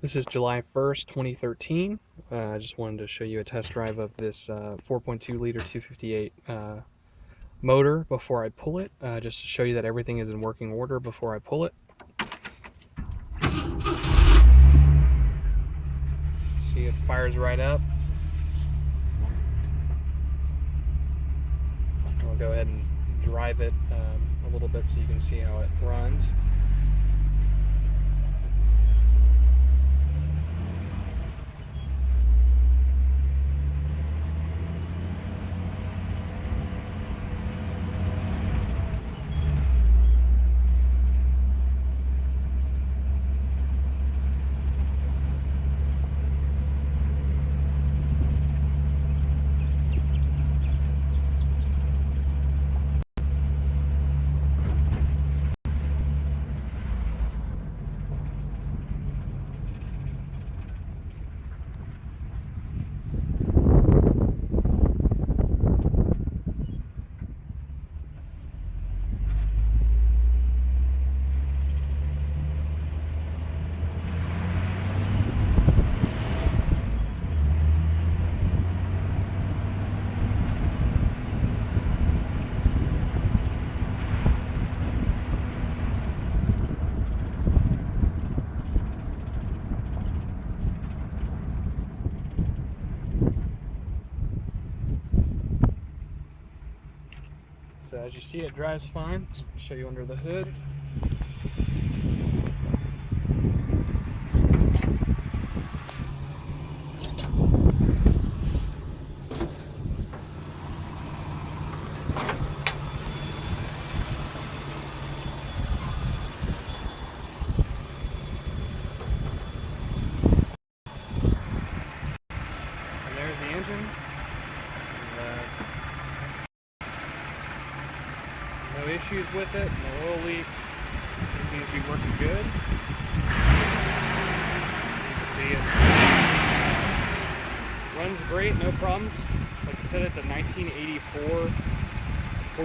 This is July 1st, 2013. I just wanted to show you a test drive of this 4.2 liter 258 motor before I pull it, just to show you that everything is in working order before I pull it. See, it fires right up. I'll go ahead and drive it a little bit so you can see how it runs. So as you see, it drives fine. I'll show you under the hood. And there's the engine. No issues with it, no oil leaks. It seems to be working good. You can see it runs great, no problems. Like I said, it's a 1984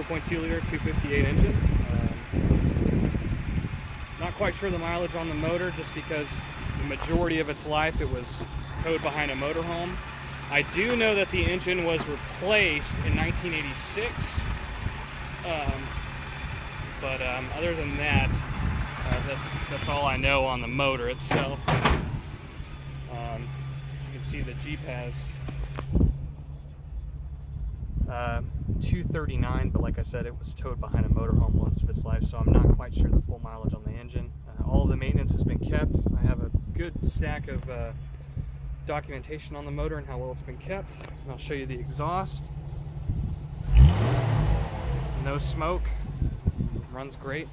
4.2 liter 258 engine. Not quite sure the mileage on the motor, just because the majority of its life it was towed behind a motorhome. I do know that the engine was replaced in 1986. But other than that, that's all I know on the motor itself. You can see the Jeep has 239, but like I said, it was towed behind a motorhome most of its life, so I'm not quite sure the full mileage on the engine. All of the maintenance has been kept. I have a good stack of documentation on the motor and how well it's been kept. And I'll show you the exhaust. No smoke. Runs great.